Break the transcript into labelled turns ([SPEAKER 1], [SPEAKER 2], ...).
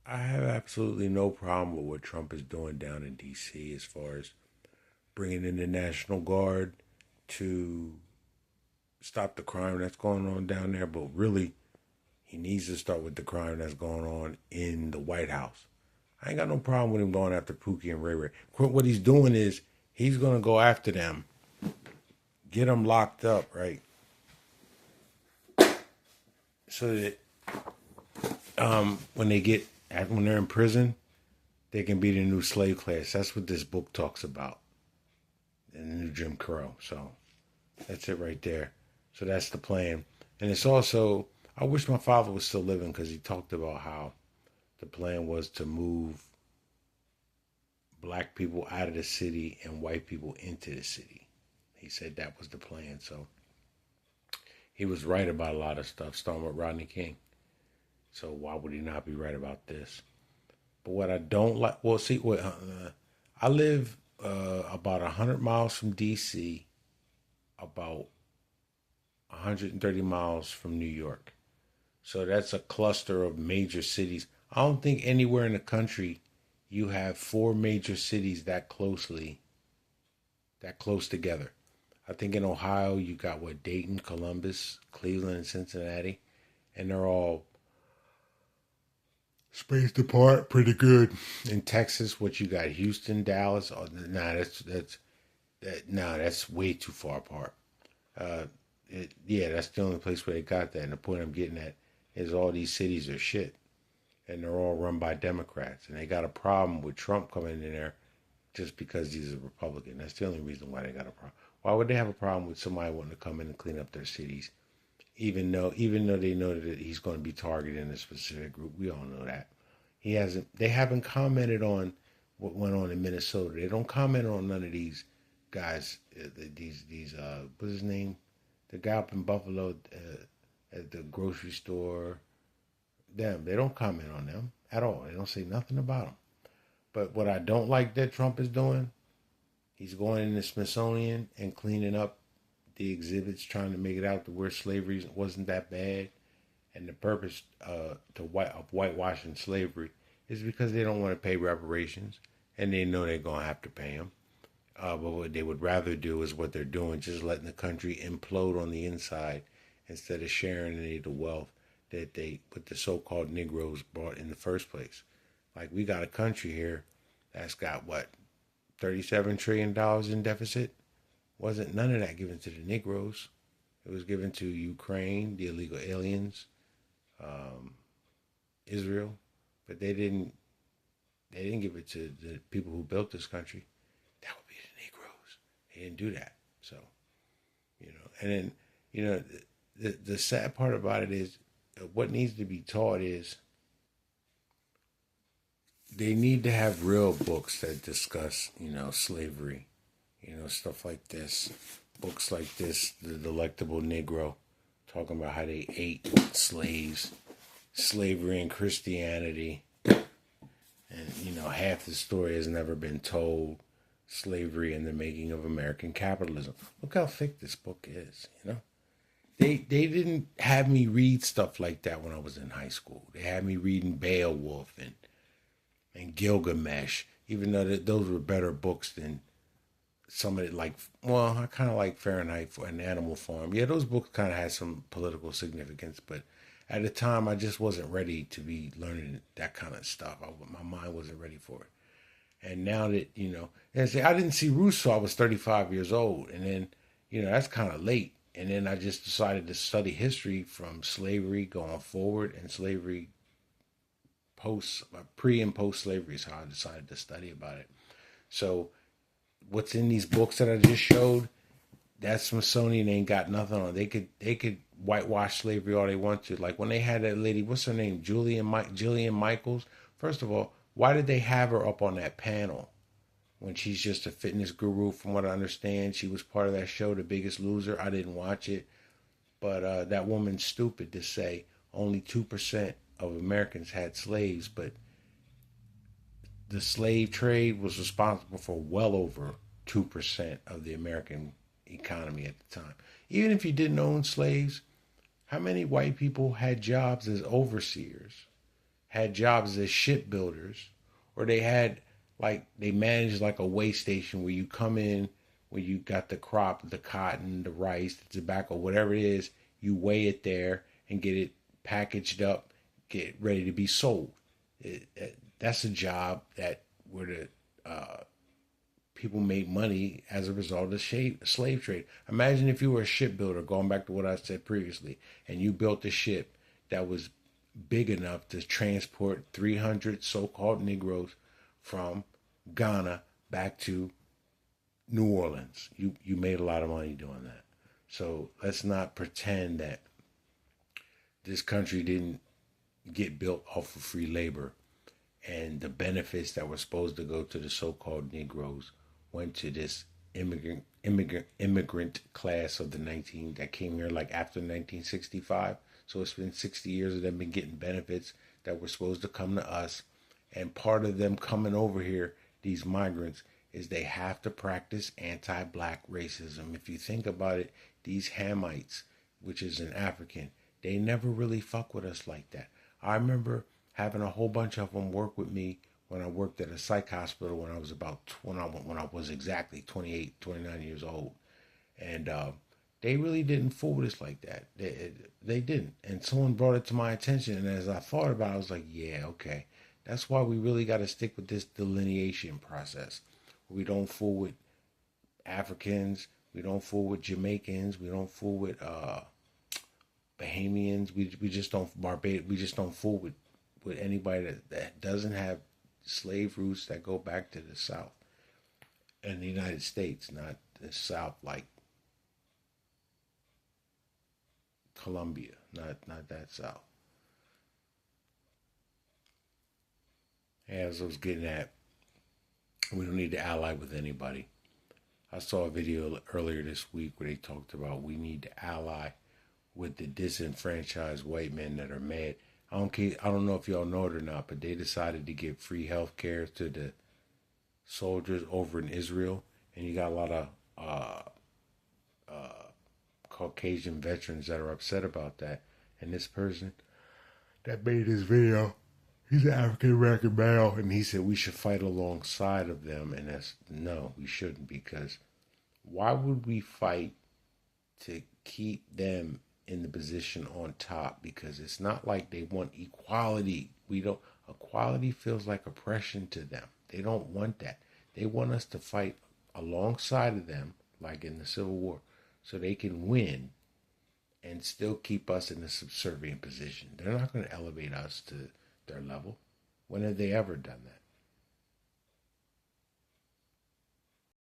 [SPEAKER 1] I have absolutely no problem with what Trump is doing down in D.C. as far as bringing in the National Guard to stop the crime that's going on down there. But really, he needs to start with the crime that's going on in the White House. I ain't got no problem with him going after Pookie and Ray Ray. What he's doing is he's going to go after them, get them locked up, right? So that when they're in prison, they can be the new slave class. That's what this book talks about in the new Jim Crow. So that's it right there. So that's the plan. And it's also, I wish my father was still living because he talked about how the plan was to move black people out of the city and white people into the city. He said that was the plan. So he was right about a lot of stuff, starting with Rodney King. So why would he not be right about this? But what I don't like, well, see, I live about 100 miles from D.C., about 130 miles from New York. So that's a cluster of major cities. I don't think anywhere in the country you have four major cities that close together. I think in Ohio you got what, Dayton, Columbus, Cleveland, and Cincinnati, and they're all spaced apart pretty good. In Texas, what you got, Houston, Dallas. Oh, that's way too far apart. Uh, that's the only place where they got that. And the point I'm getting at is all these cities are shit, and they're all run by Democrats, and they got a problem with Trump coming in there just because he's a Republican. That's the only reason why they got a problem. Why would they have a problem with somebody wanting to come in and clean up their cities, even though they know that he's going to be targeting a specific group? We all know that. They haven't commented on what went on in Minnesota. They don't comment on none of these guys. What's his name? The guy up in Buffalo at the grocery store. They don't comment on them at all. They don't say nothing about them. But what I don't like that Trump is doing, he's going in the Smithsonian and cleaning up the exhibits, trying to make it out to where slavery wasn't that bad. And the purpose of whitewashing slavery is because they don't want to pay reparations, and they know they're going to have to pay them. But what they would rather do is what they're doing, just letting the country implode on the inside instead of sharing any of the wealth that the so-called Negroes brought in the first place. Like, we got a country here that's got, what, $37 trillion in deficit? Wasn't none of that given to the Negroes. It was given to Ukraine, the illegal aliens, Israel, but they didn't give it to the people who built this country. That would be the Negroes. They didn't do that. So, and then, the sad part about it is what needs to be taught is they need to have real books that discuss, slavery, stuff like this. Books like this, The Delectable Negro, talking about how they ate slaves, slavery and Christianity. And, half the story has never been told. Slavery and the making of American capitalism. Look how thick this book is, They didn't have me read stuff like that when I was in high school. They had me reading Beowulf and Gilgamesh, even though those were better books than some of it. I kind of like Fahrenheit and Animal Farm. Yeah, those books kind of had some political significance, but at the time I just wasn't ready to be learning that kind of stuff. My mind wasn't ready for it. And now that, I didn't see Rousseau, I was 35 years old. And then, that's kind of late. And then I just decided to study history from slavery going forward and slavery pre and post slavery is how I decided to study about it. So what's in these books that I just showed, that Smithsonian ain't got nothing on. They could whitewash slavery all they want to. Like when they had that lady, what's her name, Jillian Michaels. First of all, why did they have her up on that panel when she's just a fitness guru? From what I understand, she was part of that show, The Biggest Loser. I didn't watch it, but that woman's stupid to say only 2% of Americans had slaves, but the slave trade was responsible for well over 2% of the American economy at the time. Even if you didn't own slaves, how many white people had jobs as overseers, had jobs as shipbuilders, or they had like they managed like a weigh station where you come in, where you got the crop, the cotton, the rice, the tobacco, whatever it is, you weigh it there and get it packaged up, get ready to be sold. That's a job that where the people make money as a result of slave trade. Imagine if you were a shipbuilder, going back to what I said previously, and you built a ship that was big enough to transport 300 so-called Negroes from Ghana back to New Orleans. You made a lot of money doing that. So let's not pretend that this country didn't get built off of free labor, and the benefits that were supposed to go to the so-called Negroes went to this immigrant class of the 19 that came here like after 1965. So it's been 60 years of them been getting benefits that were supposed to come to us. And part of them coming over here, these migrants, is they have to practice anti-black racism. If you think about it, these Hamites, which is an African, they never really fuck with us like that. I remember having a whole bunch of them work with me when I worked at a psych hospital when I was when I was exactly 28, 29 years old, and they really didn't fool with us like that. They didn't, and someone brought it to my attention, and as I thought about it, I was like, yeah, okay, that's why we really got to stick with this delineation process. We don't fool with Africans, we don't fool with Jamaicans, we don't fool with Bahamians, we just don't we just don't fool with anybody that doesn't have slave roots that go back to the South and the United States, not the South like Colombia, not that South. As I was getting at, we don't need to ally with anybody. I saw a video earlier this week where they talked about we need to ally with the disenfranchised white men that are mad. I don't know if y'all know it or not, but they decided to give free health care to the soldiers over in Israel, and you got a lot of Caucasian veterans that are upset about that. And this person that made this video, he's an African American male, and he said we should fight alongside of them, and that's no, we shouldn't, because why would we fight to keep them in the position on top? Because it's not like they want equality. We don't. Equality feels like oppression to them. They don't want that. They want us to fight alongside of them, like in the Civil War, so they can win and still keep us in a subservient position. They're not going to elevate us to their level. When have they ever done that?